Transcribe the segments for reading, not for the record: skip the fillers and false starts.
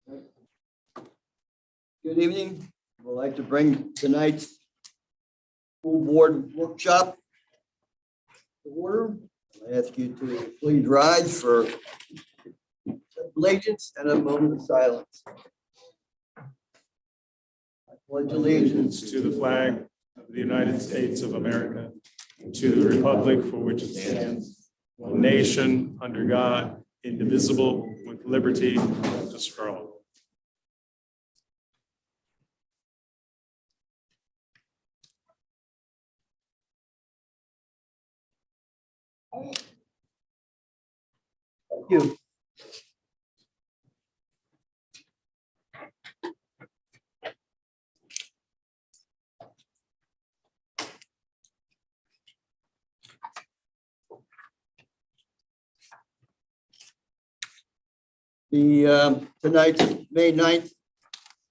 Good evening. We'd like to bring tonight's school board workshop to order. I ask you to please rise for allegiance and a moment of silence. I pledge allegiance to the flag of the United States of America, and to the republic for which it stands, one nation, under God, indivisible, with liberty and justice for all. Thank you. Tonight's May 9th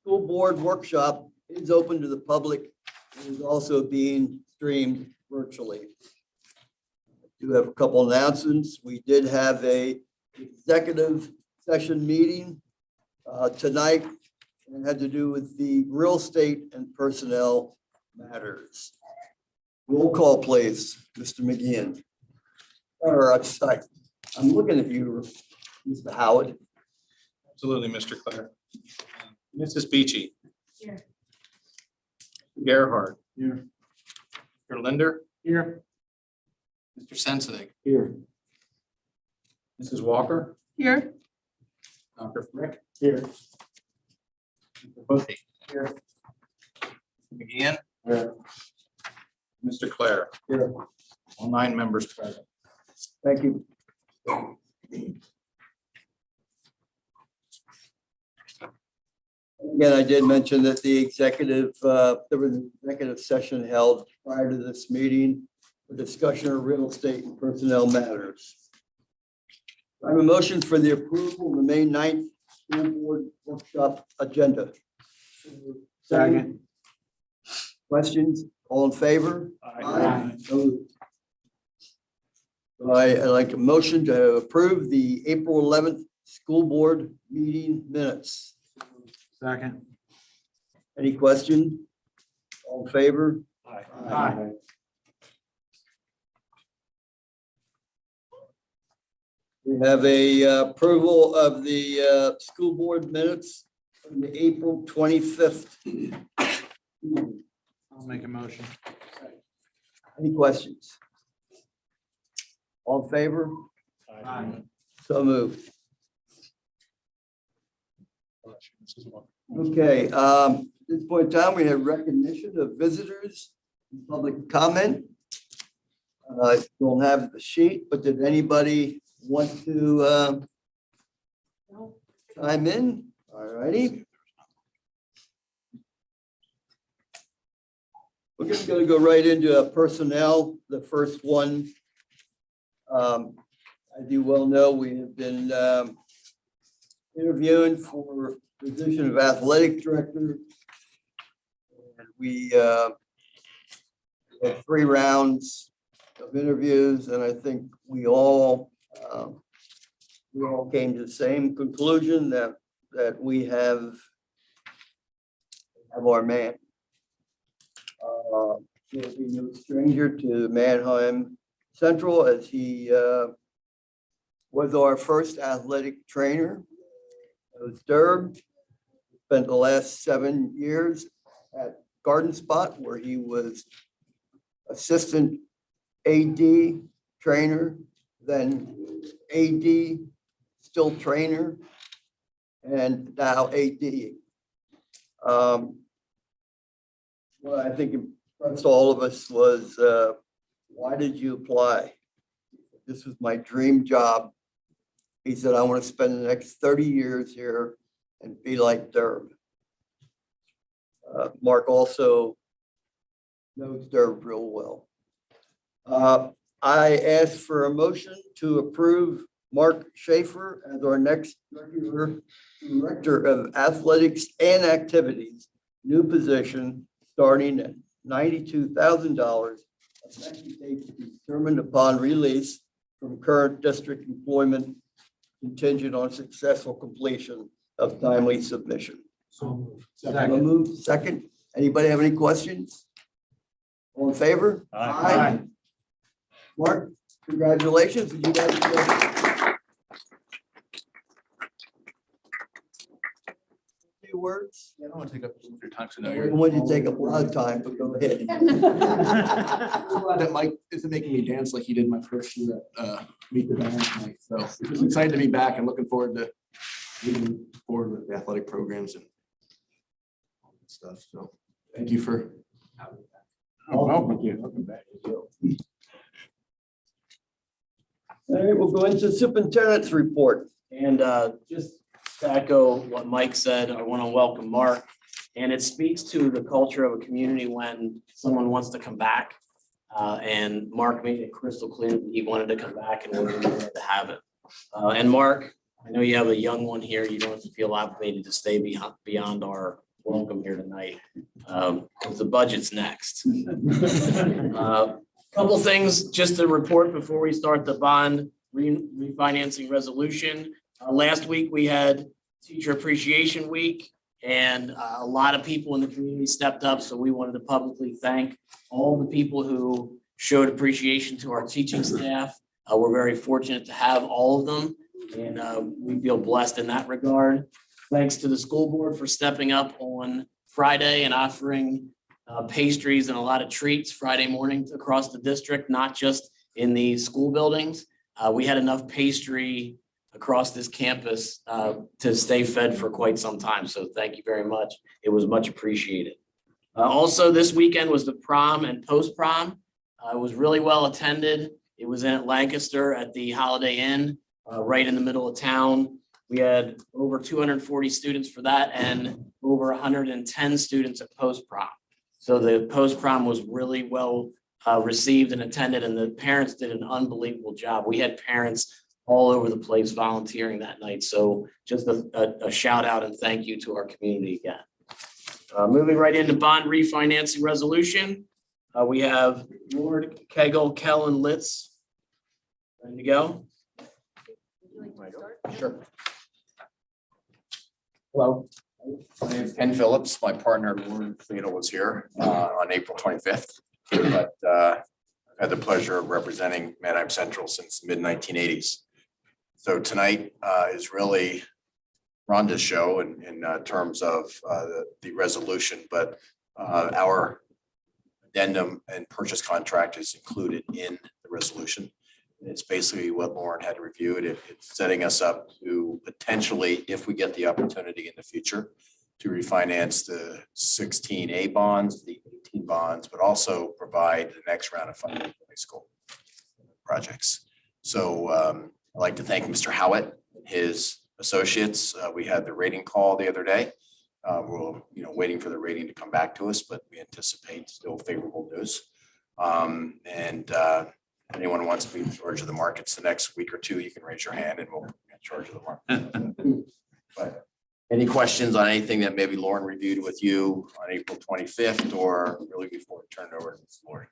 school board workshop is open to the public and is also being streamed virtually. I do have a couple announcements. We did have a executive session meeting tonight, and it had to do with the real estate and personnel matters. Roll call, please, Mr. McGeehan. Or I'm sorry, I'm looking at you, Mr. Howard. Absolutely, Mr. Clare. Mrs. Beachy. Here. Gerhard. Here. Mr. Linder. Here. Mr. Sensenig. Here. Mrs. Walker. Here. Dr. Frick. Here. Mr. Bussey. Here. McGeehan. Here. Mr. Clare. Here. All 9 members present. Thank you. Again, I did mention that the executive, there was an executive session held prior to this meeting for discussion of real estate and personnel matters. I have a motion for the approval of the May 9th school board workshop agenda. Second. Questions? All in favor? Aye. So I'd like a motion to approve the April 11th school board meeting minutes. Second. Any questions? All in favor? Aye. We have a approval of the school board minutes from the April 25th. I'll make a motion. Any questions? All in favor? Aye. So moved. Okay, at this point in time, we have recognition of visitors, and public comment. I don't have the sheet, but did anybody want to chime in? All righty. We're just going to go right into personnel. The first one, as you well know, we have been interviewing for position of athletic director. And we had 3 rounds of interviews, and I think we all came to the same conclusion that we have our man. He'll be no stranger to Mannheim Central, as he was our first athletic trainer. It was Durb. Spent the last 7 years at Garden Spot, where he was assistant AD trainer, then AD, still trainer, and now AD. What I think impressed all of us was, why did you apply? This was my dream job. He said, I want to spend the next 30 years here and be like Durb. Mark also knows Durb real well. I asked for a motion to approve Mark Schaefer as our next regular director of athletics and activities, new position starting at $92,000, effective date to be determined upon release from current district employment, contingent on successful completion of timely submission. Second. Move second. Anybody have any questions? All in favor? Aye. Mark, congratulations. You guys. Few words. I don't want to take up too much of your time. I don't want you to take up a lot of time, but go ahead. That Mike isn't making me dance like he did my first year at Meet the Band tonight. So just excited to be back and looking forward to moving forward with the athletic programs and all that stuff. So thank you for having me back. Welcome back. All right, we'll go into superintendent's report. And just to echo what Mike said, I want to welcome Mark. And it speaks to the culture of a community when someone wants to come back. And Mark made it crystal clear that he wanted to come back and we're glad to have it. And Mark, I know you have a young one here. You don't have to feel obligated to stay beyond our welcome here tonight. Because the budget's next. Couple things just to report before we start the bond refinancing resolution. Last week, we had Teacher Appreciation Week, and a lot of people in the community stepped up. So we wanted to publicly thank all the people who showed appreciation to our teaching staff. We're very fortunate to have all of them, and we feel blessed in that regard. Thanks to the school board for stepping up on Friday and offering pastries and a lot of treats Friday mornings across the district, not just in the school buildings. We had enough pastry across this campus to stay fed for quite some time. So thank you very much. It was much appreciated. Also, this weekend was the prom and post-prom. It was really well attended. It was in Lancaster at the Holiday Inn, right in the middle of town. We had over 240 students for that and over 110 students at post-prom. So the post-prom was really well received and attended, and the parents did an unbelievable job. We had parents all over the place volunteering that night. So just a shout out and thank you to our community again. Moving right into bond refinancing resolution. We have Lord, Kegel, Kell, and Litz. Ready to go? Sure. Hello, my name is Ken Phillips. My partner Lauren Friedel was here on April 25th. But I've had the pleasure of representing Manheim Central since the mid-1980s. So tonight is really Rhonda's show in terms of the resolution, but our addendum and purchase contract is included in the resolution. It's basically what Lauren had reviewed. It's setting us up to potentially, if we get the opportunity in the future, to refinance the 16A bonds, the 18 bonds, but also provide the next round of funding for high school projects. So I'd like to thank Mr. Howitt and his associates. We had the rating call the other day. We're waiting for the rating to come back to us, but we anticipate still favorable news. Anyone who wants to be in charge of the markets the next week or two, you can raise your hand and we'll be in charge of the market. But any questions on anything that maybe Lauren reviewed with you on April 25th or really before we turn it over to Ms. Lauren?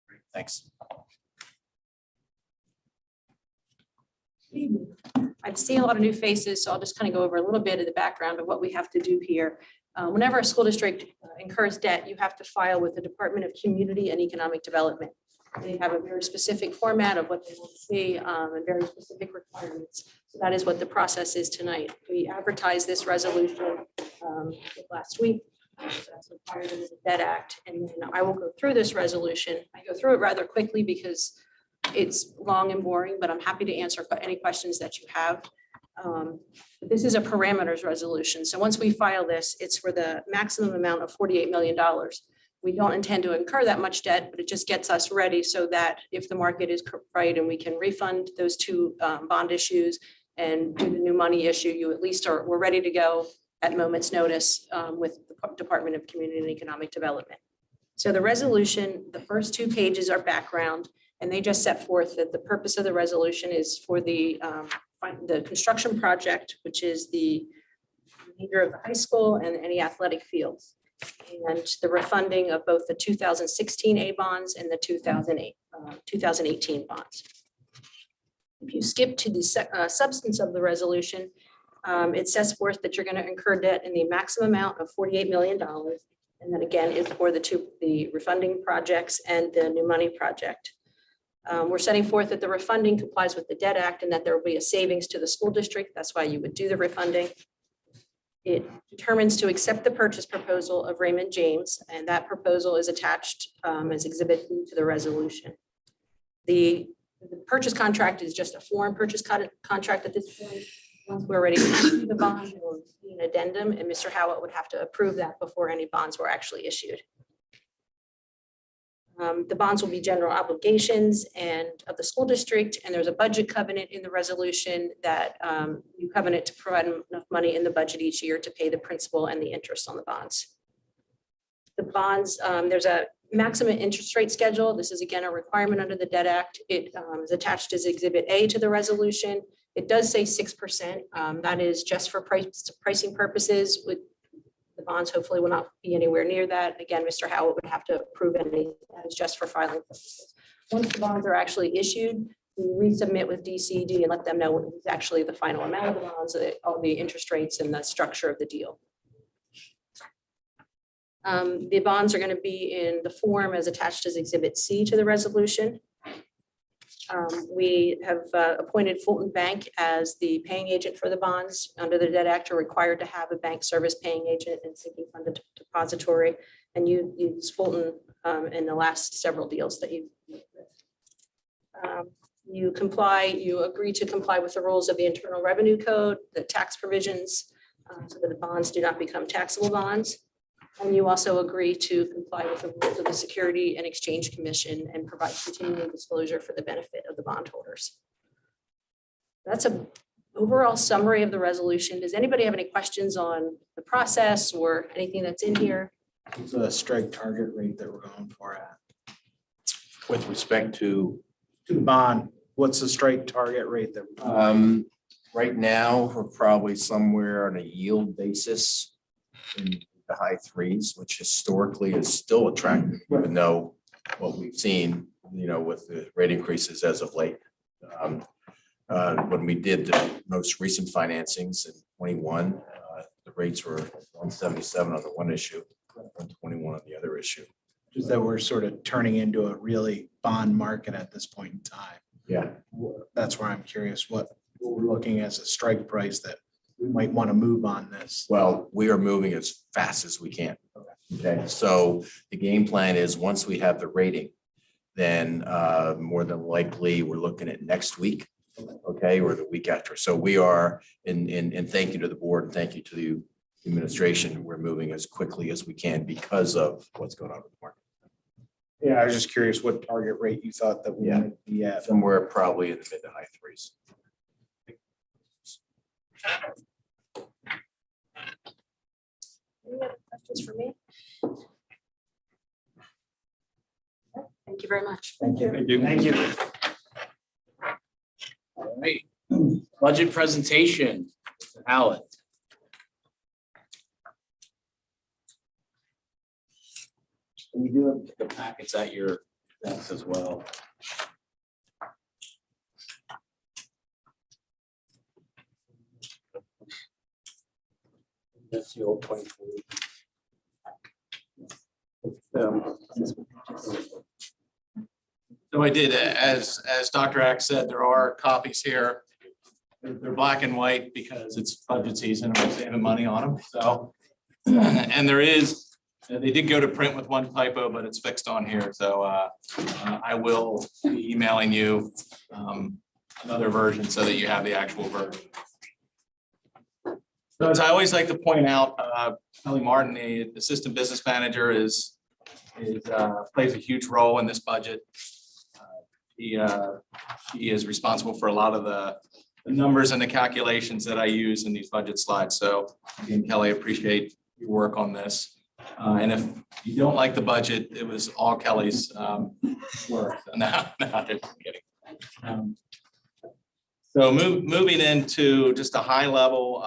Great, thanks. I've seen a lot of new faces, so I'll just kind of go over a little bit of the background of what we have to do here. Whenever a school district incurs debt, you have to file with the Department of Community and Economic Development. They have a very specific format of what they want to see and very specific requirements. So that is what the process is tonight. We advertised this resolution last week. So that's required in the Debt Act. And then I will go through this resolution. I go through it rather quickly because it's long and boring, but I'm happy to answer any questions that you have. This is a parameters resolution. So once we file this, it's for the maximum amount of $48 million. We don't intend to incur that much debt, but it just gets us ready so that if the market is right and we can refund those two bond issues and do the new money issue, you at least we're ready to go at moment's notice with the Department of Community and Economic Development. So the resolution, the first 2 pages are background, and they just set forth that the purpose of the resolution is for the construction project, which is the remainder of the high school and any athletic fields, and the refunding of both the 2016 A bonds and the 2018 bonds. If you skip to the substance of the resolution, It sets forth that you're going to incur debt in the maximum amount of $48 million. And then again, it's for the refunding projects and the new money project. We're setting forth that the refunding complies with the Debt Act and that there will be a savings to the school district. That's why you would do the refunding. It determines to accept the purchase proposal of Raymond James, and that proposal is attached as Exhibit B to the resolution. The purchase contract is just a foreign purchase contract at this point. Once we're ready to issue the bond, it will be an addendum, and Mr. Howitt would have to approve that before any bonds were actually issued. The bonds will be general obligations and of the school district, and there's a budget covenant in the resolution that you covenant to provide enough money in the budget each year to pay the principal and the interest on the bonds. The bonds, there's a maximum interest rate schedule. This is again a requirement under the Debt Act. It is attached as Exhibit A to the resolution. It does say 6%. That is just for pricing purposes. With the bonds, hopefully will not be anywhere near that. Again, Mr. Howitt would have to approve anything that is just for filing purposes. Once the bonds are actually issued, we resubmit with DCD and let them know what is actually the final amount of the bonds, all the interest rates and the structure of the deal. The bonds are going to be in the form as attached as Exhibit C to the resolution. We have appointed Fulton Bank as the paying agent for the bonds. Under the Debt Act, are required to have a bank service paying agent and sinking fund depository. And you use Fulton in the last several deals that you've you agree to comply with the rules of the Internal Revenue Code, the tax provisions, so that the bonds do not become taxable bonds. And you also agree to comply with the rules of the Security and Exchange Commission and provide continuing disclosure for the benefit of the bondholders. That's an overall summary of the resolution. Does anybody have any questions on the process or anything that's in here? What's the strike target rate that we're going for at? With respect to, To the bond, what's the strike target rate that? right now, we're probably somewhere on a yield basis in the high threes, which historically is still attractive, even though what we've seen, with the rate increases as of late. When we did the most recent financings in 21, the rates were 177 on the one issue, 121 on the other issue. Just that we're sort of turning into a really bond market at this point in time. Yeah. That's where I'm curious what we're looking as a strike price that we might want to move on this. Well, we are moving as fast as we can. Okay, so the game plan is once we have the rating, then more than likely we're looking at next week, okay, or the week after. So we are, and thank you to the board and thank you to the administration, we're moving as quickly as we can because of what's going on with the market. Yeah, I was just curious what target rate you thought that we Yeah. would be at. Somewhere probably in the mid to high threes. Any other questions for me? Thank you very much. Thank you. Thank you. Thank you. All right, budget presentation, Mr. Howitt. And you do have the packets at your desk as well. That's the old 24. So I did, as Dr. Ack said, there are copies here. They're black and white because it's budget season and we're saving money on them, so. And there is, they did go to print with one typo, but it's fixed on here, so I will be emailing you another version so that you have the actual version. So as I always like to point out, Kelly Martin, the Assistant Business Manager, plays a huge role in this budget. He is responsible for a lot of the numbers and the calculations that I use in these budget slides. So again, Kelly, appreciate your work on this. And if you don't like the budget, it was all Kelly's work. No, just kidding. So moving into just a high level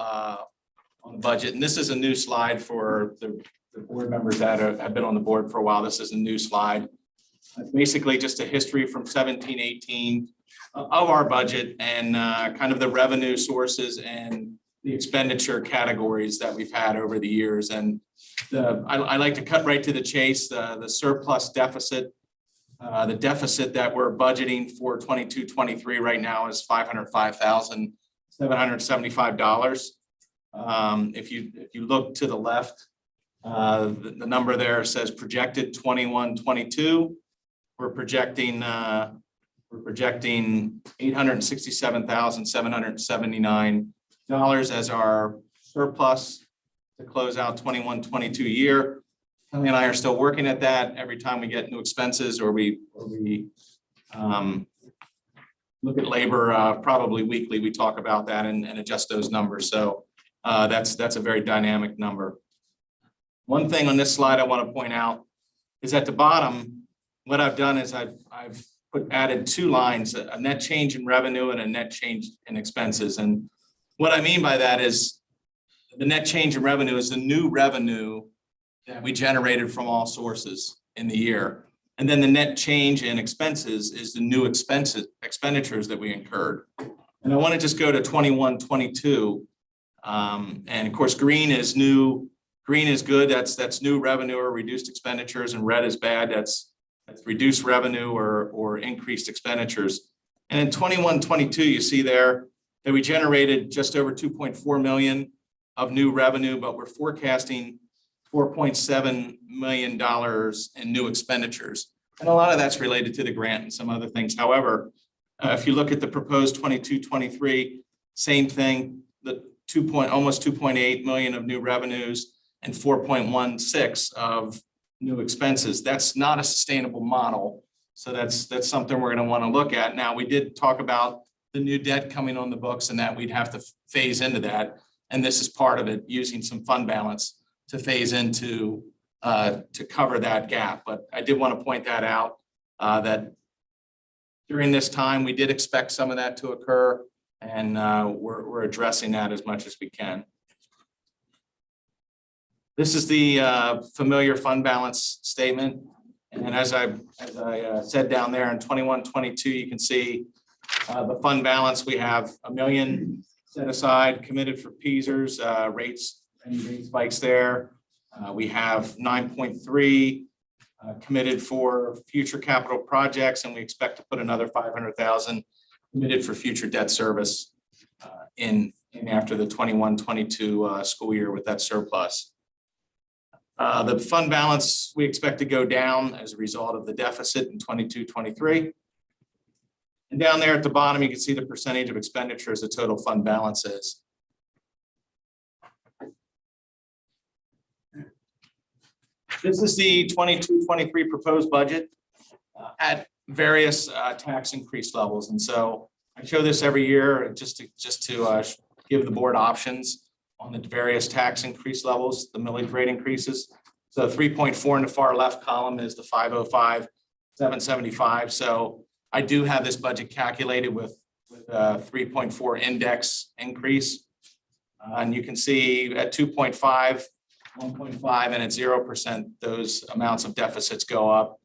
on the budget, and this is a new slide for the board members that have been on the board for a while. This is a new slide. Basically just a history from 17-18 of our budget and kind of the revenue sources and the expenditure categories that we've had over the years. And I like to cut right to the chase, the surplus deficit. The deficit that we're budgeting for 22-23 right now is $505,775. If you look to the left, the number there says projected 21-22. We're projecting $867,779 as our surplus to close out 21-22 year. Kelly and I are still working at that. Every time we get new expenses or we look at labor, probably weekly, we talk about that and adjust those numbers. So that's a very dynamic number. One thing on this slide I want to point out is at the bottom, what I've done is I've added two lines, a net change in revenue and a net change in expenses. And what I mean by that is the net change in revenue is the new revenue that we generated from all sources in the year. And then the net change in expenses is the new expenditures that we incurred. And I want to just go to 21-22. And of course, green is new. Green is good. That's new revenue or reduced expenditures, and red is bad. That's reduced revenue or increased expenditures. And in 21-22, you see there that we generated just over 2.4 million of new revenue, but we're forecasting $4.7 million in new expenditures. And a lot of that's related to the grant and some other things. However, if you look at the proposed 22-23, same thing, the almost 2.8 million of new revenues and 4.16 of new expenses. That's not a sustainable model. So that's something we're going to want to look at. Now, we did talk about the new debt coming on the books and that we'd have to phase into that. And this is part of it, using some fund balance to phase into to cover that gap. But I did want to point that out, that during this time, we did expect some of that to occur, and we're addressing that as much as we can. This is the familiar fund balance statement. And as I said down there in 21-22, you can see the fund balance. We have $1 million set aside, committed for PEASers, rates, any rate spikes there. We have 9.3 committed for future capital projects, and we expect to put another 500,000 committed for future debt service in after the 21-22 school year with that surplus. The fund balance, we expect to go down as a result of the deficit in 22-23. And down there at the bottom, you can see the percentage of expenditures the total fund balance is. This is the 22-23 proposed budget at various tax increase levels. And so I show this every year just to give the board options on the various tax increase levels, the millage rate increases. So 3.4 in the far left column is the 505,775. So I do have this budget calculated with a 3.4 index increase. And you can see at 2.5, 1.5, and at 0%, those amounts of deficits go up,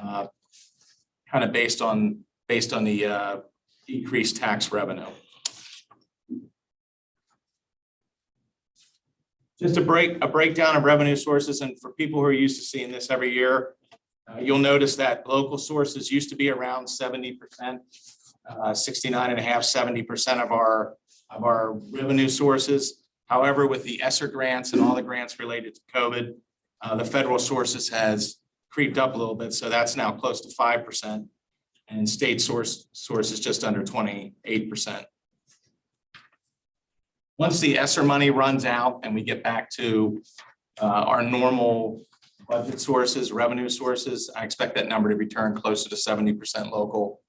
kind of based on the decreased tax revenue. Just a breakdown of revenue sources, and for people who are used to seeing this every year, you'll notice that local sources used to be around 70%, 69.5, 70% of our revenue sources. However, with the ESSER grants and all the grants related to COVID, the federal sources has creeped up a little bit, so that's now close to 5%, and state source is just under 28%. Once the ESSER money runs out and we get back to our normal budget sources, revenue sources, I expect that number to return closer to 70% local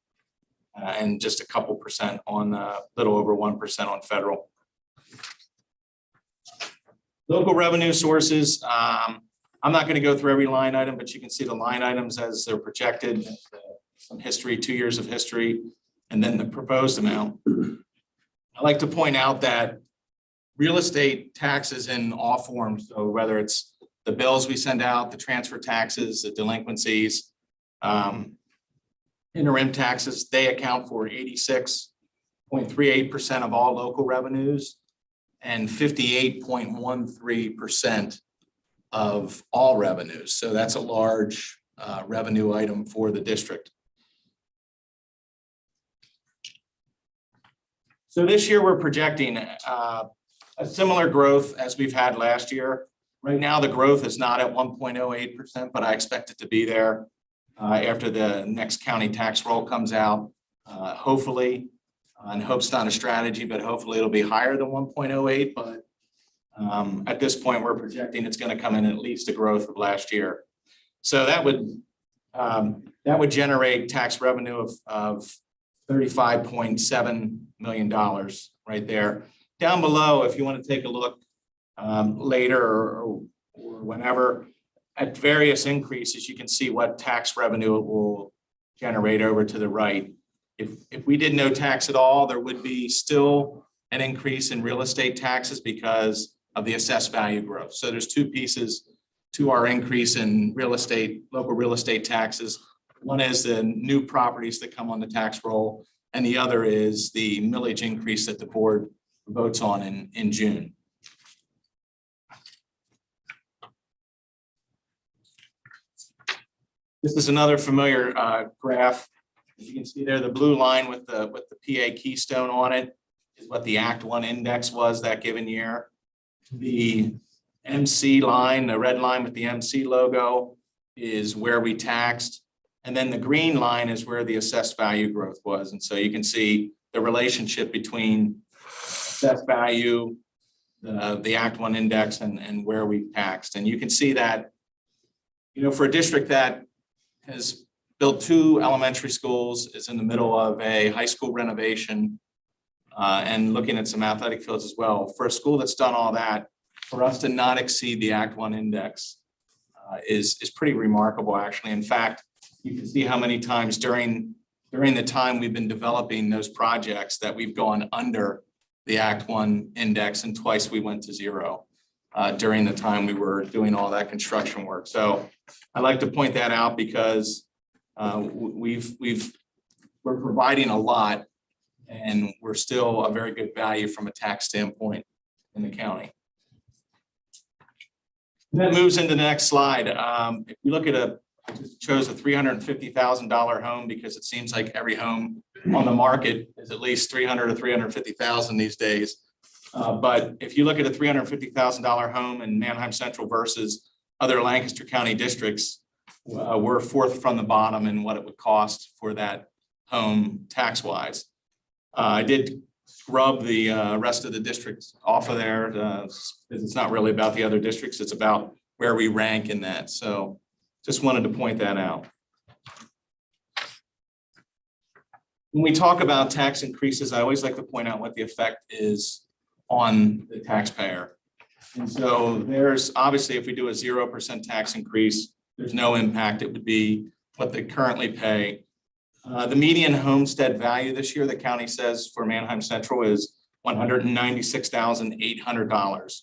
and just a couple percent on little over 1% on federal. Local revenue sources, I'm not going to go through every line item, but you can see the line items as they're projected, some history, 2 years of history, and then the proposed amount. I like to point out that real estate taxes in all forms, so whether it's the bills we send out, the transfer taxes, the delinquencies, interim taxes, they account for 86.38% of all local revenues. and 58.13% of all revenues. So that's a large revenue item for the district. So this year we're projecting a similar growth as we've had last year. Right now, the growth is not at 1.08%, but I expect it to be there after the next county tax roll comes out. Hopefully, and hope's not a strategy, but hopefully it'll be higher than 1.08. But at this point, we're projecting it's going to come in at least a growth of last year. So that would generate tax revenue of $35.7 million right there. Down below, if you want to take a look later or whenever at various increases, you can see what tax revenue it will generate over to the right. If we did no tax at all, there would be still an increase in real estate taxes because of the assessed value growth. So there's two pieces to our increase in real estate, local real estate taxes. One is the new properties that come on the tax roll, and the other is the millage increase that the board votes on in June. This is another familiar graph. As you can see there, the blue line with the PA keystone on it is what the Act 1 index was that given year. The MC line, the red line with the MC logo, is where we taxed. And then the green line is where the assessed value growth was. And so you can see the relationship between assessed value, the Act 1 index, and where we taxed. And you can see that, you know, for a district that has built 2 elementary schools, is in the middle of a high school renovation, and looking at some athletic fields as well. For a school that's done all that, for us to not exceed the Act 1 index is pretty remarkable, actually. In fact, you can see how many times during the time we've been developing those projects that we've gone under the Act 1 index, and twice we went to 0 during the time we were doing all that construction work. So I'd like to point that out because we're providing a lot, and we're still a very good value from a tax standpoint in the county. That moves into the next slide. If you look at I just chose a $350,000 home because it seems like every home on the market is at least $300,000 or $350,000 these days. But if you look at a $350,000 home in Manheim Central versus other Lancaster County districts, we're 4th from the bottom in what it would cost for that home tax-wise. I did scrub the rest of the districts off of there. It's not really about the other districts. It's about where we rank in that. So just wanted to point that out. When we talk about tax increases, I always like to point out what the effect is on the taxpayer. And so there's obviously, if we do a 0% tax increase, there's no impact. It would be what they currently pay. The median homestead value this year, the county says for Manheim Central, is $196,800.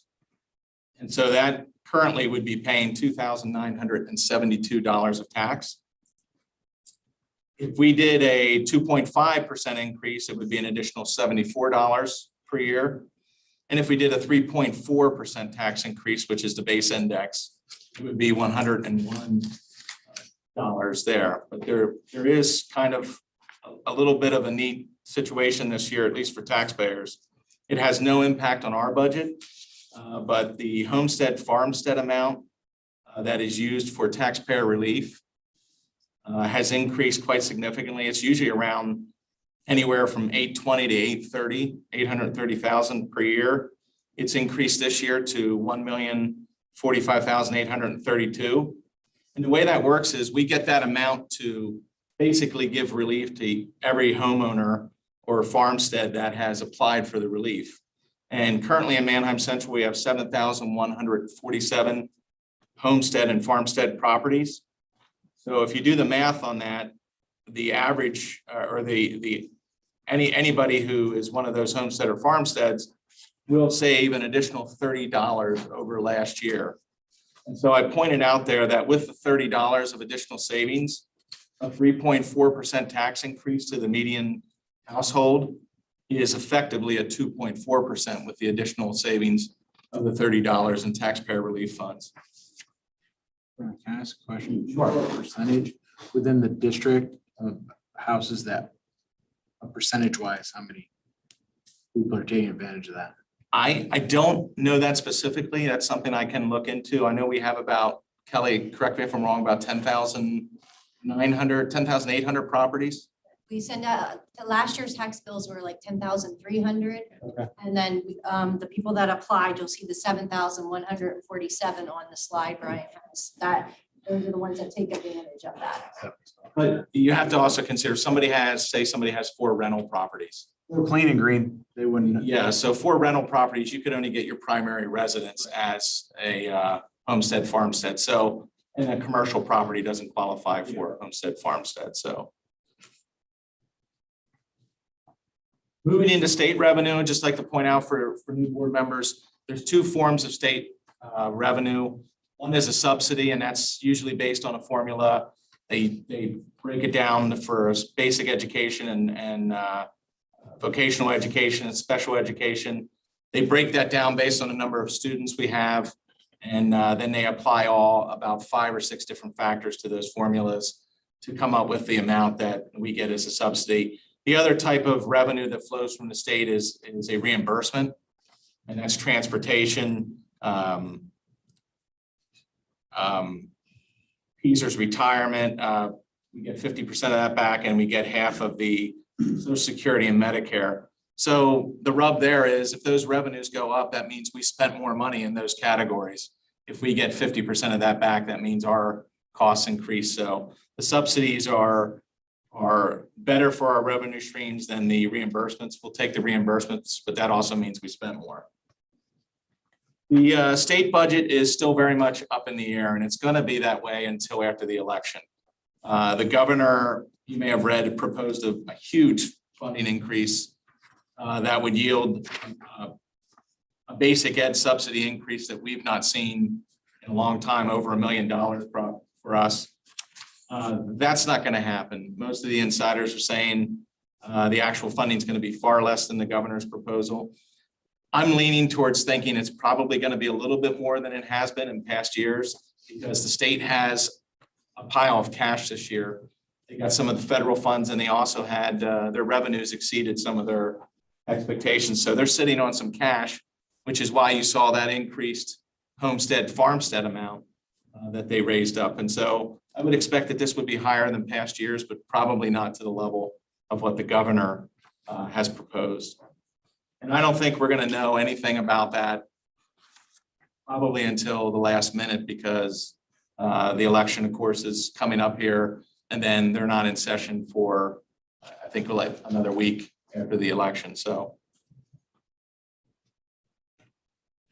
And so that currently would be paying $2,972 of tax. If we did a 2.5% increase, it would be an additional $74 per year. And if we did a 3.4% tax increase, which is the base index, it would be $101 there. But there is kind of a little bit of a neat situation this year, at least for taxpayers. It has no impact on our budget, but the homestead farmstead amount that is used for taxpayer relief has increased quite significantly. It's usually around anywhere from 820 to 830,000 per year. It's increased this year to 1,045,832. And the way that works is we get that amount to basically give relief to every homeowner or farmstead that has applied for the relief. And currently in Manheim Central, we have 7,147 homestead and farmstead properties. So if you do the math on that, the average or anybody who is one of those homestead or farmsteads will save an additional $30 over last year. And so I pointed out there that with the $30 of additional savings, a 3.4% tax increase to the median household is effectively at 2.4% with the additional savings of the $30 in taxpayer relief funds. Can I ask a question? What percentage within the district of houses that, percentage wise, how many people are taking advantage of that? I don't know that specifically. That's something I can look into. I know we have about, Kelly, correct me if I'm wrong, about 10,800 properties. We send out, the last year's tax bills were like 10,300. Okay. And then the people that applied, you'll see the 7,147 on the slide, Brian has that. Those are the ones that take advantage of that. But you have to also consider somebody has 4 rental properties. We're clean and green. They wouldn't. Yeah, so 4 rental properties, you could only get your primary residence as a homestead farmstead. So, and a commercial property doesn't qualify for a homestead farmstead, so. Moving into state revenue, I'd just like to point out for new board members, there's 2 forms of state revenue. One is a subsidy, and that's usually based on a formula. They break it down for basic education and vocational education and special education. They break that down based on the number of students we have. And then they apply about 5 or 6 different factors to those formulas to come up with the amount that we get as a subsidy. The other type of revenue that flows from the state is a reimbursement, and that's transportation, Peaser's retirement. We get 50% of that back, and we get half of the Social Security and Medicare. So the rub there is if those revenues go up, that means we spent more money in those categories. If we get 50% of that back, that means our costs increase. So the subsidies are better for our revenue streams than the reimbursements. We'll take the reimbursements, but that also means we spent more. The state budget is still very much up in the air, and it's going to be that way until after the election. The governor, you may have read, proposed a huge funding increase that would yield a basic ed subsidy increase that we've not seen in a long time, over $1 million for us. That's not going to happen. Most of the insiders are saying the actual funding is going to be far less than the governor's proposal. I'm leaning towards thinking it's probably going to be a little bit more than it has been in past years because the state has a pile of cash this year. They got some of the federal funds, and they also had their revenues exceeded some of their expectations. So they're sitting on some cash, which is why you saw that increased homestead farmstead amount that they raised up. And so I would expect that this would be higher than past years, but probably not to the level of what the governor has proposed. And I don't think we're going to know anything about that probably until the last minute because the election, of course, is coming up here, and then they're not in session for, I think, like another week after the election. So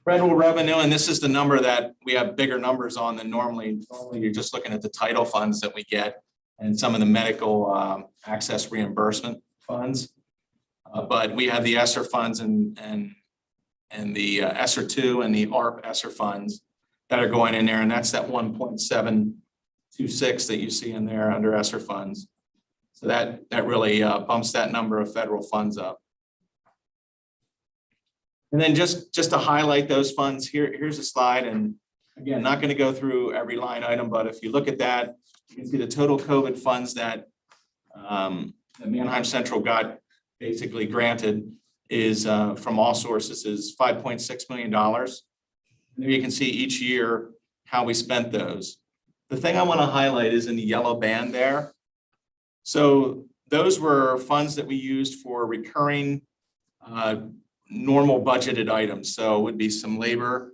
federal revenue, and this is the number that we have bigger numbers on than normally. Normally, you're just looking at the title funds that we get and some of the medical access reimbursement funds. But we have the ESSER funds and the ESSER 2 and the ARP ESSER funds that are going in there, and that's that 1.726 that you see in there under ESSER funds. So that really bumps that number of federal funds up. And then just to highlight those funds, here's a slide, and again, not going to go through every line item, but if you look at that, you can see the total COVID funds that Manheim Central got basically granted is from all sources is $5.6 million. And there you can see each year how we spent those. The thing I want to highlight is in the yellow band there. So those were funds that we used for recurring normal budgeted items. So it would be some labor,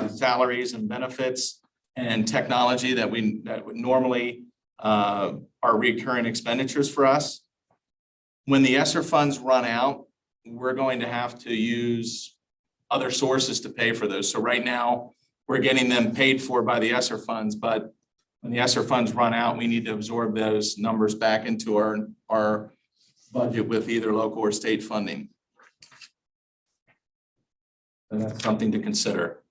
salaries and benefits, and technology that would normally are recurring expenditures for us. When the ESSER funds run out, we're going to have to use other sources to pay for those. So right now, we're getting them paid for by the ESSER funds, but when the ESSER funds run out, we need to absorb those numbers back into our budget with either local or state funding. And that's something to consider.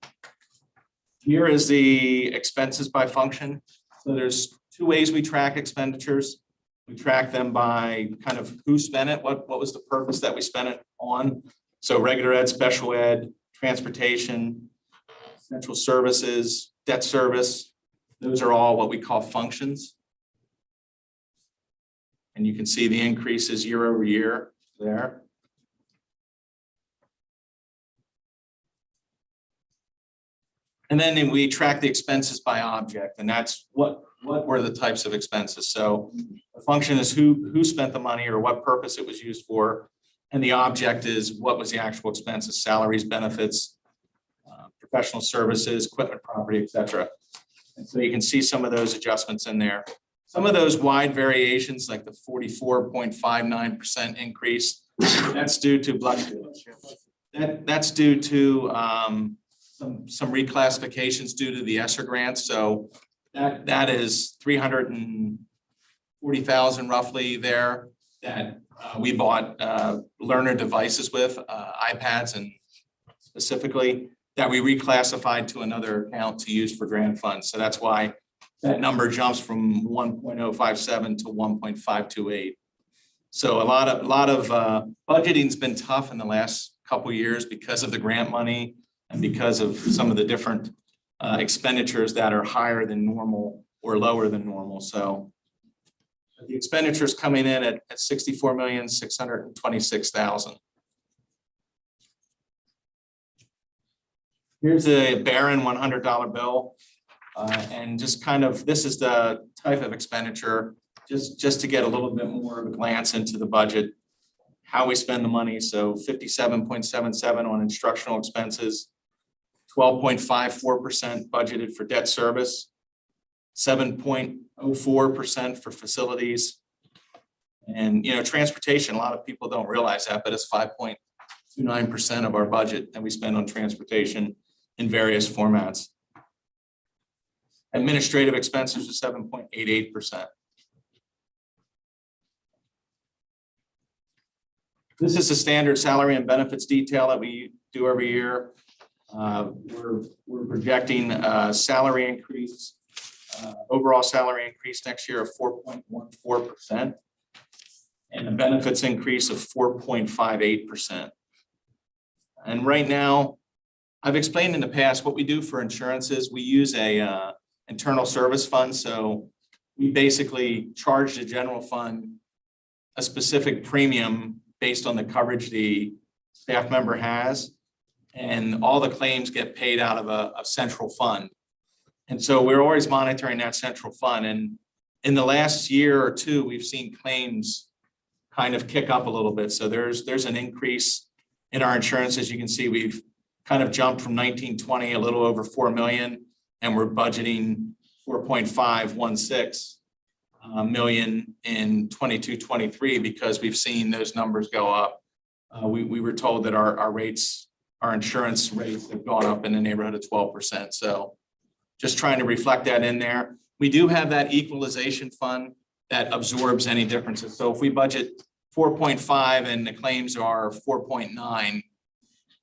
Here is the expenses by function. So there's 2 ways we track expenditures. We track them by kind of who spent it, what was the purpose that we spent it on. So regular ed, special ed, transportation, central services, debt service, those are all what we call functions. And you can see the increases year over year there. And then we track the expenses by object, and that's what were the types of expenses. So the function is who spent the money or what purpose it was used for. And the object is what was the actual expenses, salaries, benefits, professional services, equipment, property, et cetera. And so you can see some of those adjustments in there. Some of those wide variations, like the 44.59% increase, that's due to that's due to some reclassifications due to the ESSER grant. So that is 340,000 roughly there that we bought learner devices with, iPads and specifically that we reclassified to another account to use for grant funds. So that's why that number jumps from 1.057 to 1.528. So a lot of budgeting's been tough in the last couple of years because of the grant money and because of some of the different expenditures that are higher than normal or lower than normal. So the expenditures coming in at 64,626,000. Here's a Barron $100 bill. And just kind of, this is the type of expenditure, just to get a little bit more of a glance into the budget, how we spend the money. So 57.77 on instructional expenses, 12.54% budgeted for debt service, 7.04% for facilities. And, transportation, a lot of people don't realize that, but it's 5.29% of our budget that we spend on transportation in various formats. Administrative expenses are 7.88%. This is a standard salary and benefits detail that we do every year. We're projecting a salary increase, overall salary increase next year of 4.14%, and a benefits increase of 4.58%. And right now, I've explained in the past what we do for insurance is we use a internal service fund. So we basically charge the general fund a specific premium based on the coverage the staff member has, and all the claims get paid out of a central fund. And so we're always monitoring that central fund. And in the last year or two, we've seen claims kind of kick up a little bit. So there's an increase in our insurance. As you can see, we've kind of jumped from 1920, a little over 4 million, and we're budgeting 4.516 million in 22-23 because we've seen those numbers go up. We were told that our rates, our insurance rates have gone up in the neighborhood of 12%. So just trying to reflect that in there. We do have that equalization fund that absorbs any differences. So if we budget 4.5 and the claims are 4.9,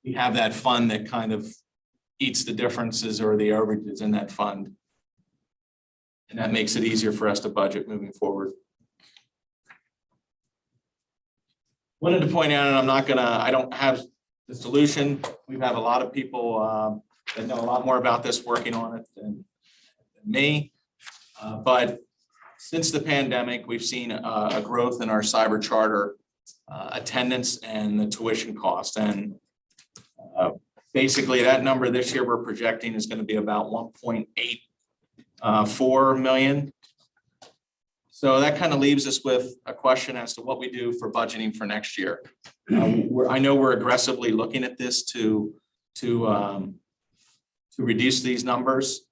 we have that fund that kind of eats the differences or the overages in that fund. And that makes it easier for us to budget moving forward. Wanted to point out, and I don't have the solution. We have a lot of people that know a lot more about this working on it than me. But since the pandemic, we've seen a growth in our cyber charter attendance and the tuition cost. And basically that number this year we're projecting is going to be about 1.84 million. So that kind of leaves us with a question as to what we do for budgeting for next year. I know we're aggressively looking at this to reduce these numbers,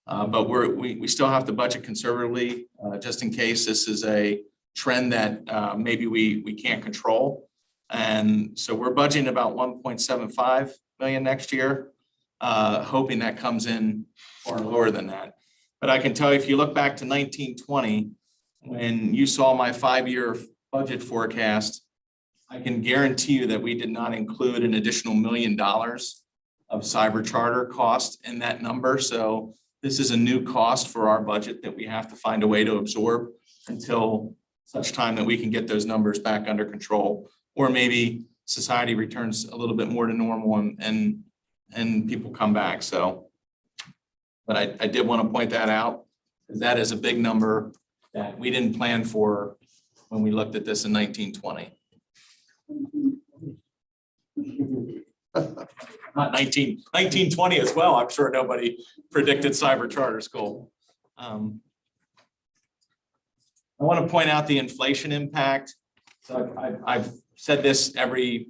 but we still have to budget conservatively just in case this is a trend that maybe we can't control. And so we're budgeting about 1.75 million next year, hoping that comes in far lower than that. But I can tell you, if you look back to 1920, when you saw my 5-year budget forecast, I can guarantee you that we did not include an additional $1 million of cyber charter cost in that number. So this is a new cost for our budget that we have to find a way to absorb until such time that we can get those numbers back under control, or maybe society returns a little bit more to normal and people come back. So, but I did want to point that out, because that is a big number that we didn't plan for when we looked at this in 1920. Not 1920 as well. I'm sure nobody predicted cyber charter school. I want to point out the inflation impact. So I've said this every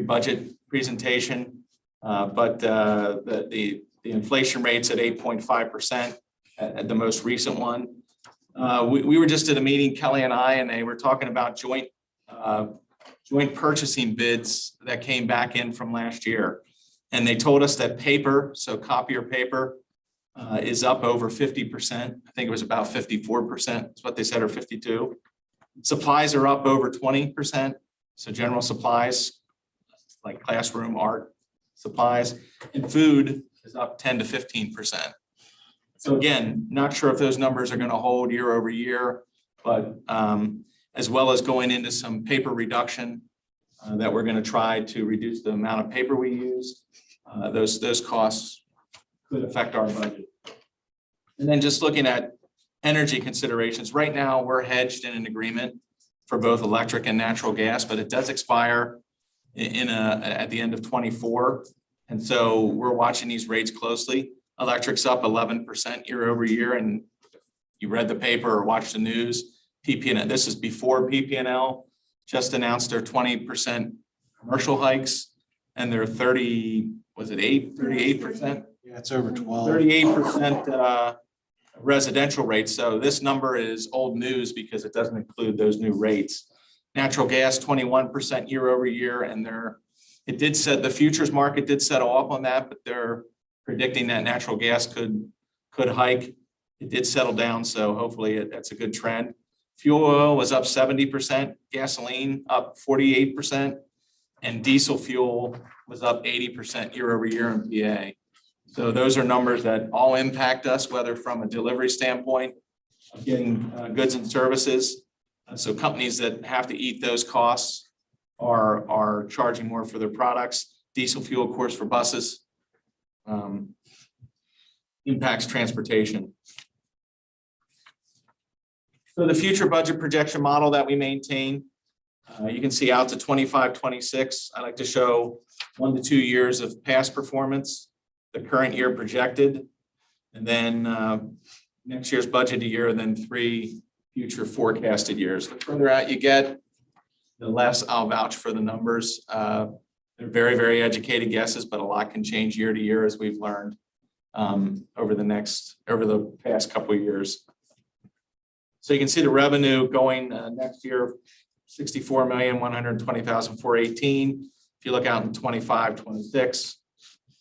budget presentation, but the inflation rate's at 8.5% at the most recent one. We were just at a meeting, Kelly and I, and they were talking about joint purchasing bids that came back in from last year. And they told us that paper, so copier paper, is up over 50%. I think it was about 54%. That's what they said, or 52. Supplies are up over 20%. So general supplies, like classroom art supplies, and food is up 10 to 15%. So again, not sure if those numbers are going to hold year over year, but as well as going into some paper reduction that we're going to try to reduce the amount of paper we use. Those costs could affect our budget. And then just looking at energy considerations, right now we're hedged in an agreement for both electric and natural gas, but it does expire at the end of 24. And so we're watching these rates closely. Electric's up 11% year over year, and you read the paper or watched the news. PP&L, this is before PP&L just announced their 20% commercial hikes, and their 38%? Yeah, it's over 12. 38% residential rates. So this number is old news because it doesn't include those new rates. Natural gas, 21% year over year, and the futures market did settle off on that, but they're predicting that natural gas could hike. It did settle down, so hopefully that's a good trend. Fuel oil was up 70%, gasoline up 48%, and diesel fuel was up 80% year over year in PA. So those are numbers that all impact us, whether from a delivery standpoint of getting goods and services. So companies that have to eat those costs are charging more for their products. Diesel fuel, of course, for buses impacts transportation. So the future budget projection model that we maintain, you can see out to 25, 26. I like to show 1 to 2 years of past performance, the current year projected, and then next year's budget year, and then 3 future forecasted years. The further out you get, the less I'll vouch for the numbers. They're very, very educated guesses, but a lot can change year to year, as we've learned over the past couple of years. So you can see the revenue going next year, 64,120,418. If you look out in 25, 26,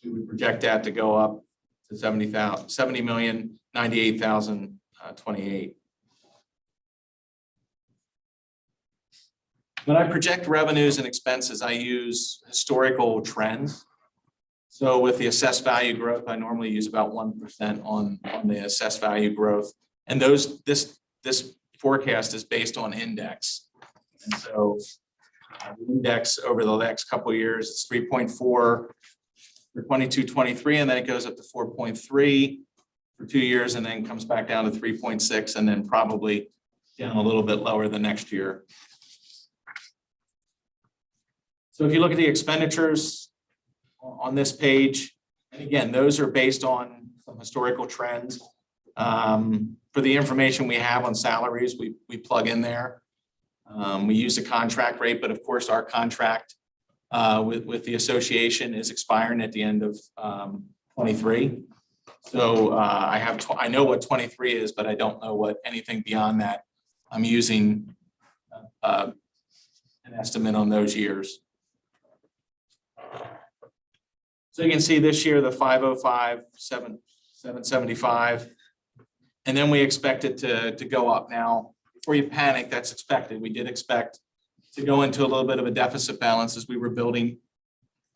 we would project that to go up to 70,098,028. When I project revenues and expenses, I use historical trends. So with the assessed value growth, I normally use about 1% on the assessed value growth. And this forecast is based on index. And so the index over the next couple of years, it's 3.4 for 22, 23, and then it goes up to 4.3 for 2 years, and then comes back down to 3.6, and then probably down a little bit lower the next year. So if you look at the expenditures on this page, and again, those are based on some historical trends. For the information we have on salaries, we plug in there. We use a contract rate, but of course our contract with the association is expiring at the end of 23. So I know what 23 is, but I don't know what anything beyond that. I'm using an estimate on those years. So you can see this year, the 505, 775, and then we expect it to go up. Now, before you panic, that's expected. We did expect to go into a little bit of a deficit balance as we were building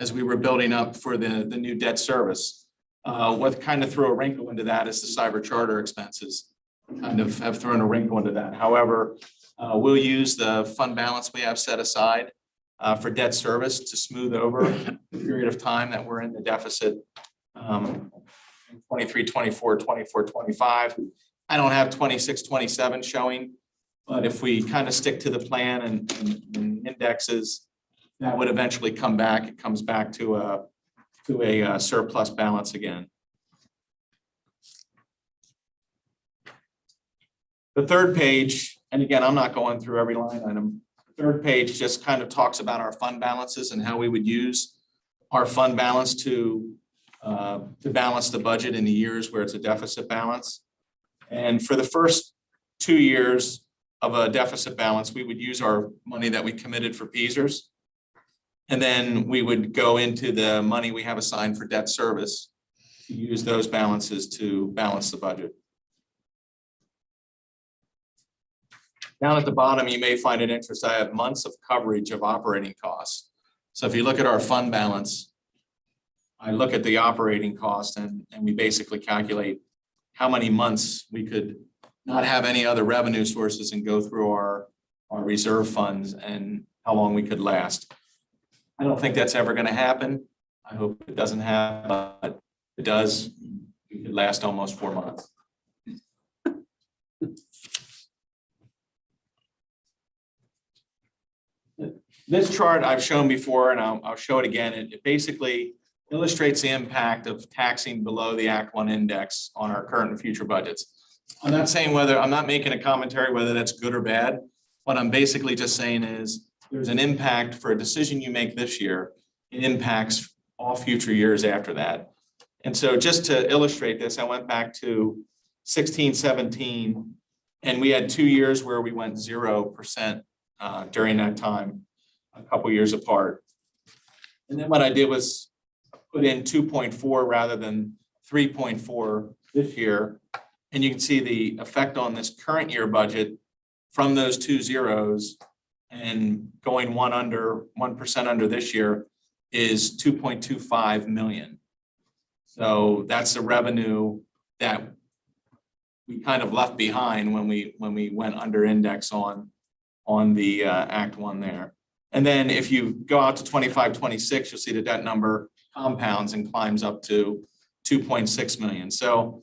up for the new debt service. What kind of threw a wrinkle into that is the cyber charter expenses kind of have thrown a wrinkle into that. However, we'll use the fund balance we have set aside for debt service to smooth over the period of time that we're in the deficit. 23, 24, 24, 25. I don't have 26, 27 showing, but if we kind of stick to the plan and indexes, that would eventually come back. It comes back to a surplus balance again. The third page, and again, I'm not going through every line item. The third page just kind of talks about our fund balances and how we would use our fund balance to balance the budget in the years where it's a deficit balance. And for the first 2 years of a deficit balance, we would use our money that we committed for PESers. And then we would go into the money we have assigned for debt service to use those balances to balance the budget. Down at the bottom, you may find it interesting. I have months of coverage of operating costs. So if you look at our fund balance, I look at the operating cost and we basically calculate how many months we could not have any other revenue sources and go through our reserve funds and how long we could last. I don't think that's ever going to happen. I hope it doesn't happen, but if it does, we could last almost 4 months. This chart I've shown before, and I'll show it again. It basically illustrates the impact of taxing below the Act 1 index on our current and future budgets. I'm not saying I'm not making a commentary whether that's good or bad. What I'm basically just saying is there's an impact for a decision you make this year. It impacts all future years after that. And so just to illustrate this, I went back to 16, 17, and we had 2 years where we went 0% during that time, a couple years apart. And then what I did was put in 2.4 rather than 3.4 this year. And you can see the effect on this current year budget from those 2 zeros and going 1% under this year is 2.25 million. So that's the revenue that we kind of left behind when we went under index on the Act 1 there. And then if you go out to 25, 26, you'll see that that number compounds and climbs up to 2.6 million. So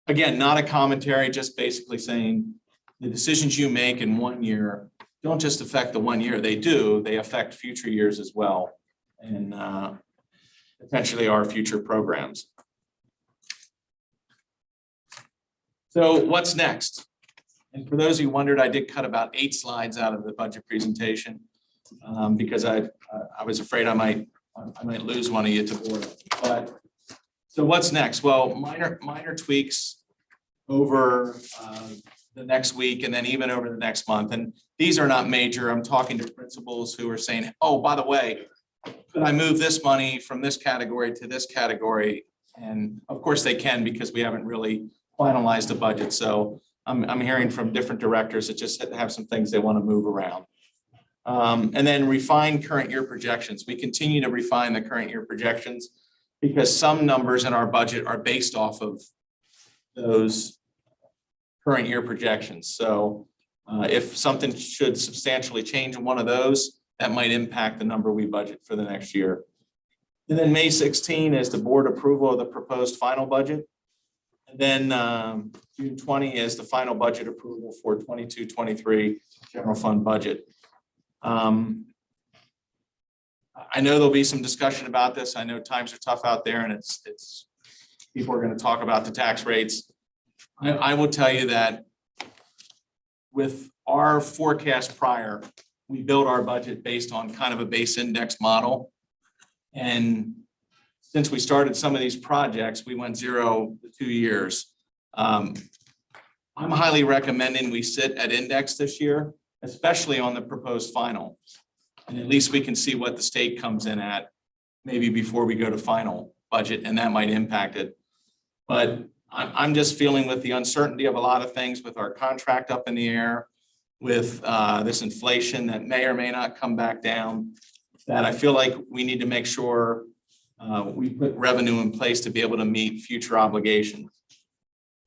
again, not a commentary, just basically saying the decisions you make in 1 year don't just affect the 1 year. They do. They affect future years as well, and potentially our future programs. So what's next? And for those who wondered, I did cut about 8 slides out of the budget presentation because I was afraid I might lose one of you to boredom. But so what's next? Well, minor tweaks over the next week and then even over the next month. And these are not major. I'm talking to principals who are saying, oh, by the way, could I move this money from this category to this category? And of course they can, because we haven't really finalized the budget. So I'm hearing from different directors that just have some things they want to move around. And then refine current year projections. We continue to refine the current year projections because some numbers in our budget are based off of those current year projections. So if something should substantially change in one of those, that might impact the number we budget for the next year. And then May 16 is the board approval of the proposed final budget. And then June 20 is the final budget approval for 22-23 general fund budget. I know there'll be some discussion about this. I know times are tough out there and it's people are going to talk about the tax rates. I will tell you that with our forecast prior, we built our budget based on kind of a base index model. And since we started some of these projects, we went 0 to 2 years. I'm highly recommending we sit at index this year, especially on the proposed final. And at least we can see what the state comes in at maybe before we go to final budget, and that might impact it. But I'm just feeling with the uncertainty of a lot of things, with our contract up in the air, with this inflation that may or may not come back down, that I feel like we need to make sure we put revenue in place to be able to meet future obligations.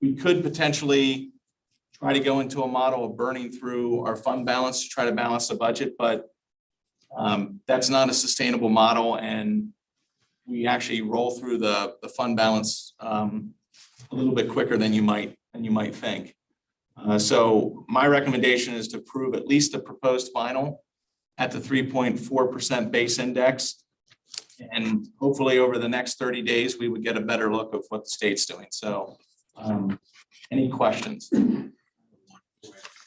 We could potentially try to go into a model of burning through our fund balance to try to balance the budget, but That's not a sustainable model, and we actually roll through the fund balance a little bit quicker than you might think. So my recommendation is to approve at least the proposed final at the 3.4% base index. And hopefully over the next 30 days, we would get a better look of what the state's doing. So any questions?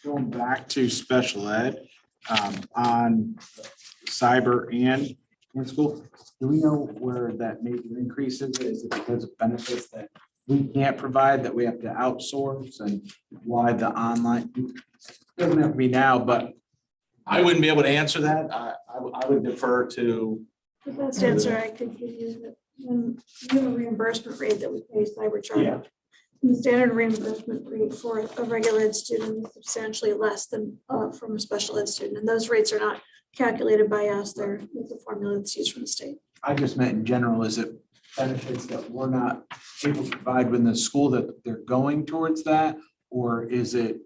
Going back to special ed, on cyber and in school, do we know where that major increase is? Is it because of benefits that we can't provide, that we have to outsource, and why the online? Doesn't have to be now, but I wouldn't be able to answer that. I would defer to. The best answer I could give you is that when you have a reimbursement rate that we pay cyber charter. The standard reimbursement rate for a regular ed student is substantially less than from a special ed student. And those rates are not calculated by us. They're with the formula that's used from the state. I just meant in general, is it benefits that we're not able to provide within the school that they're going towards that? Or is it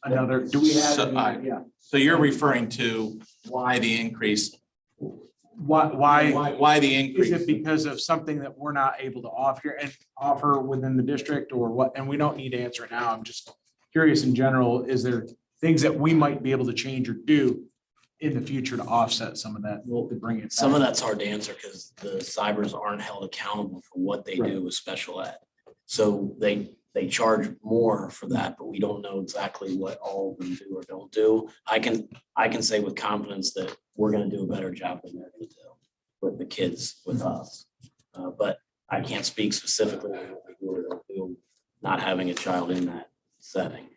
another, do we have? Yeah. So you're referring to why the increase? Why the is increase? it because of something that we're not able to offer within the district, or what? And we don't need to answer it now. I'm just curious in general, is there things that we might be able to change or do in the future to offset some of that, to bring it Some back? of that's hard to answer because the cybers aren't held accountable for what they do with special ed. So they charge more for that, but we don't know exactly what all of them do or don't do. I can say with confidence that we're gonna do a better job than they're gonna do with the kids with us. But I can't speak specifically on what they do or don't do, not having a child in that setting.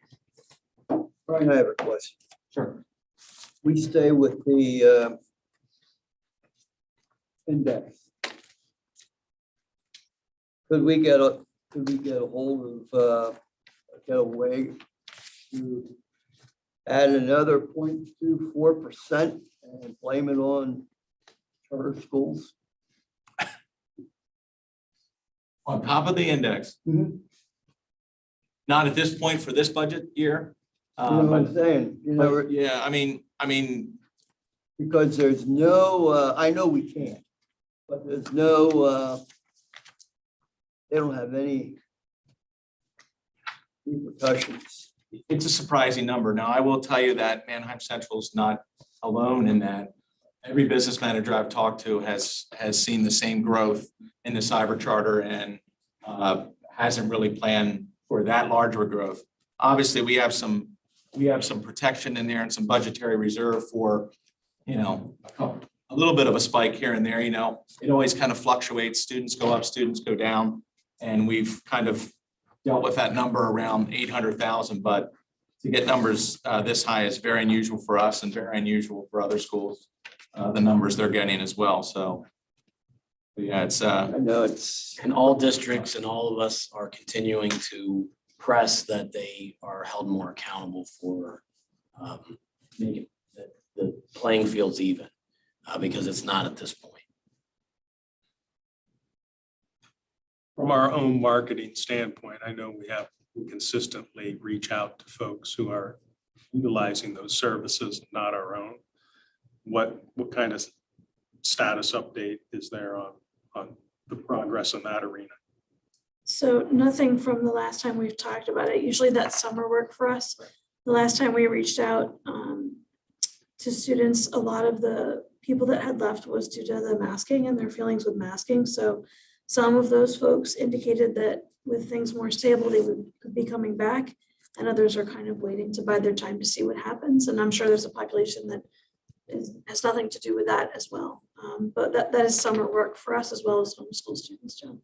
Brian, I have a question. Sure. We stay with the index. Could we get a hold of, get a way to add another 0.24% and blame it on charter schools? On top of the index? Mhm. Not at this point for this budget year. You know what I'm But saying? You know, yeah, I mean, because there's no, I know we can't, but there's no, they don't have any repercussions. it's a surprising number. Now, I will tell you that Manheim Central is not alone in that. Every business manager I've talked to has seen the same growth in the cyber charter and hasn't really planned for that larger growth. Obviously, we have some protection in there and some budgetary reserve for, a little bit of a spike here and there, it always kind of fluctuates. Students go up, students go down. And we've kind of dealt with that number around 800,000, but to get numbers this high is very unusual for us and very unusual for other schools, the numbers they're getting as well. So yeah, it's I know it's, And all districts and all of us are continuing to press that they are held more accountable for making the playing fields even, because it's not at this point. From our own marketing standpoint, I know we consistently reach out to folks who are utilizing those services, not our own. What kind of status update is there on the progress in that arena? So nothing from the last time we've talked about it. Usually that's summer work for us. The last time we reached out to students, a lot of the people that had left was due to the masking and their feelings with masking. So some of those folks indicated that with things more stable, they could be coming back, and others are kind of waiting to bide their time to see what happens. And I'm sure there's a population that has nothing to do with that as well. But that is summer work for us as well as homeschool students, John.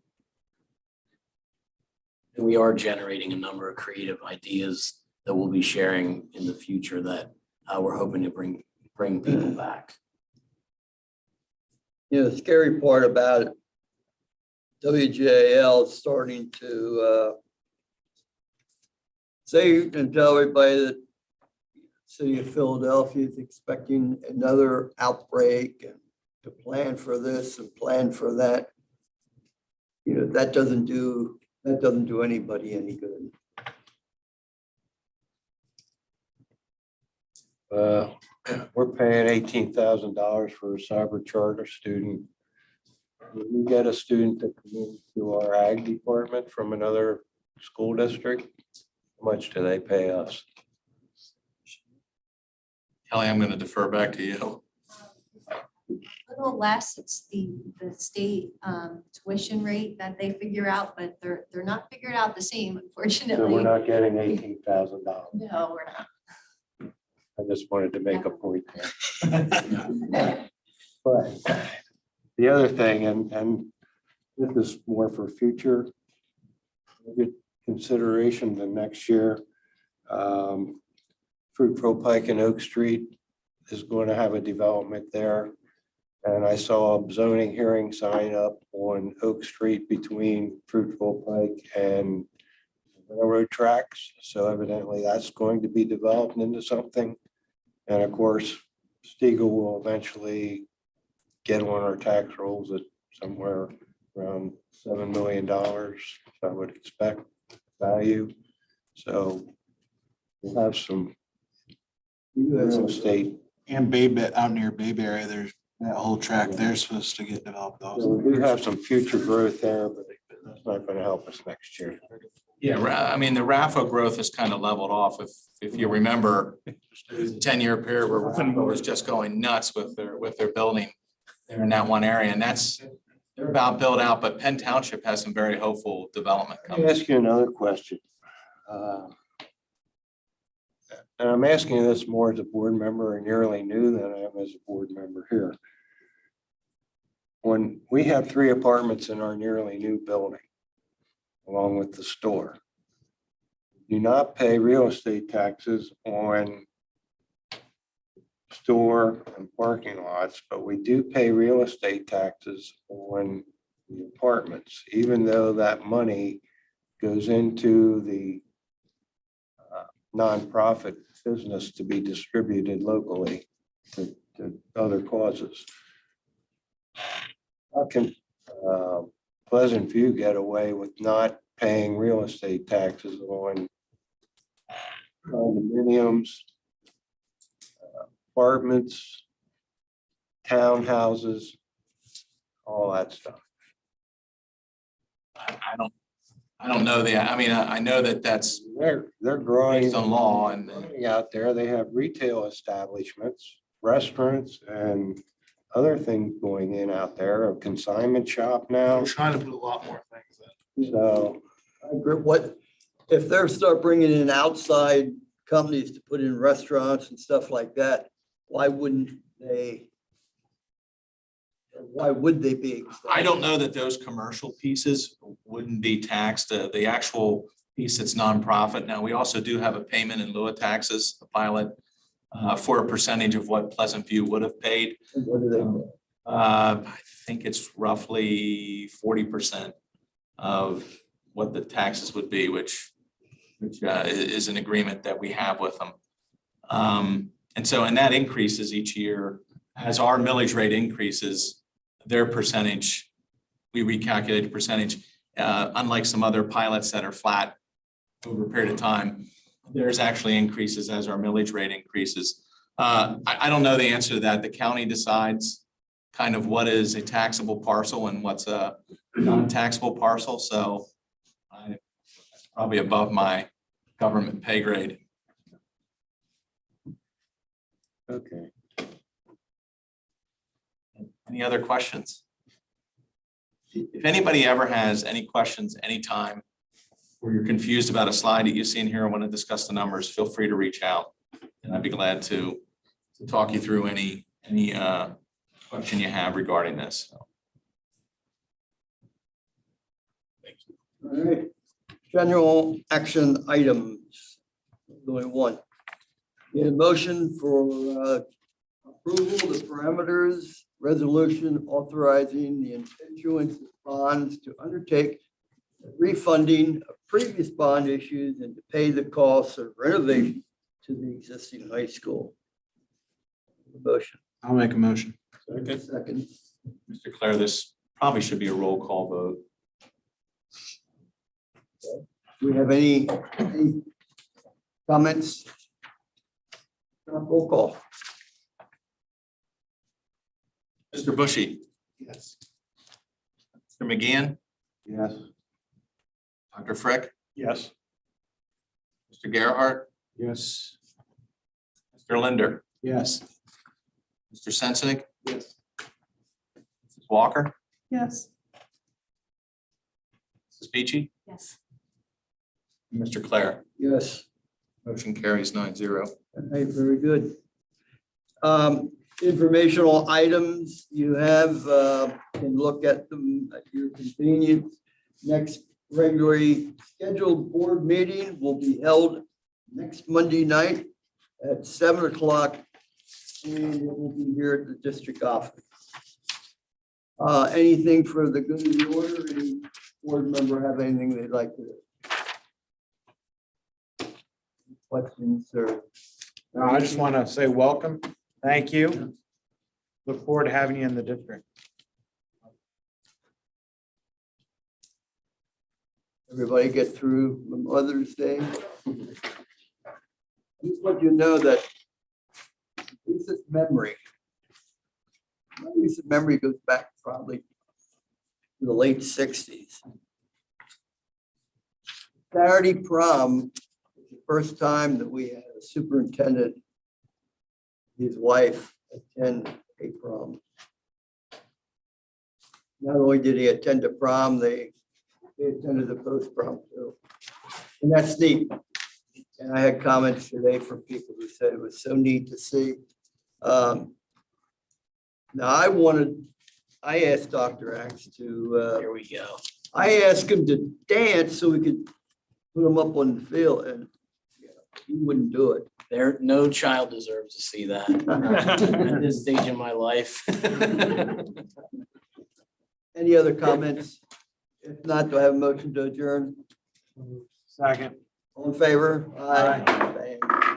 And we are generating a number of creative ideas that we'll be sharing in the future that we're hoping to bring people back. the scary part about it, WJL is starting to say and tell everybody that the city of Philadelphia is expecting another outbreak and to plan for this and plan for that. That doesn't do anybody any good. we're paying $18,000 for a cyber charter student. When we get a student to come into our ag department from another school district, how much do they pay us? Kelly, I'm going to defer back to you. A little less, it's the state tuition rate that they figure out, but they're not figured out the same, So we're unfortunately. not getting $18,000. No, we're not. I just wanted to make a point there. But the other thing, and this is more for future good consideration than next year. Fruitville Pike and Oak Street is going to have a development there. And I saw a zoning hearing sign up on Oak Street between Fruitville Pike and railroad tracks. So evidently that's going to be developed into something. And of course, Stiegel will eventually get on our tax rolls at somewhere around $7 million, I would expect value. So we'll have some real estate. And Bay, out near Bayberry, there's that whole track there supposed to get developed So also. we do have some future growth there, but that's not going to help us next year. Yeah, I mean, the RAFO growth has kind of leveled off. If you remember, there was a 10-year period where RAFO was just going nuts with their building there in that one area, and they're about built out, but Penn Township has some very hopeful development Let me coming. ask you another question. And I'm asking this more as a board member and nearly new than I am as a board member here. When we have 3 apartments in our nearly new building, along with the store, do not pay real estate taxes on store and parking lots, but we do pay real estate taxes on the apartments, even though that money goes into the nonprofit business to be distributed locally to other causes. How can Pleasant View get away with not paying real estate taxes on condominiums, apartments, townhouses, all that stuff? I don't know I mean, I know that that's They're growing based on law and money out there. They have retail establishments, restaurants, and other things going in out there, a consignment shop now. We're trying to put a lot more things in. So I agree. What, if they start bringing in outside companies to put in restaurants and stuff like that, why would they be? I don't know that those commercial pieces wouldn't be taxed. The actual piece that's nonprofit. Now, we also do have a payment in lieu of taxes, the pilot, for a percentage of what Pleasant View would have paid. What do they pay? I think it's roughly 40% of what the taxes would be, which is an agreement that we have with them. And that increases each year as our millage rate increases. Their percentage, we recalculate a percentage. Unlike some other pilots that are flat over a period of time, there's actually increases as our millage rate increases. I don't know the answer to that. The county decides kind of what is a taxable parcel and what's a non-taxable parcel. So it's probably above my government pay grade. okay. Any other questions? If anybody ever has any questions anytime, or you're confused about a slide that you see in here and want to discuss the numbers, feel free to reach out. And I'd be glad to talk you through any question you have regarding this. All right. General action items. Only one. Need a motion for approval of the parameters resolution authorizing the issuance of bonds to undertake refunding of previous bond issues and to pay the costs of renovation to the existing high school. Motion. I'll make a motion. Second. Mr. Claire, this probably should be a roll call vote. Do we have any comments? Roll call. Mr. Bushy, Yes. Mr. McGeehan, Yes. Dr. Frick, Yes. Mr. Gerhart, Yes. Mr. Linder, Yes. Mr. Sensinik, Yes. Mrs. Walker, Yes. Mrs. Beachy, Yes. and Mr. Claire. Yes. Motion carries 9-0. All right, very good. Informational items you have, can look at them at your convenience. Next regularly scheduled board meeting will be held next Monday night at 7 o'clock. And it will be here at the district office. Anything for the good of the order? Any board member have anything they'd like to? Questions or? No, I just want to say welcome. Thank you. Look forward to having you in the district. Everybody get through Mother's Day? Just let you know that recent memory. My recent memory goes back probably to the late 60s. Saturday prom was the first time that we had a superintendent, his wife, attend a prom. Not only did he attend the prom, they attended the post-prom too. And that's neat. And I had comments today from people who said it was so neat to see. Now I asked Dr. Axe to, Here we go. I asked him to dance so we could put him up on the field and he wouldn't do it. There, no child deserves to see that at this stage in my life. Any other comments? If not, do I have a motion to adjourn? Second. All in favor? Aye.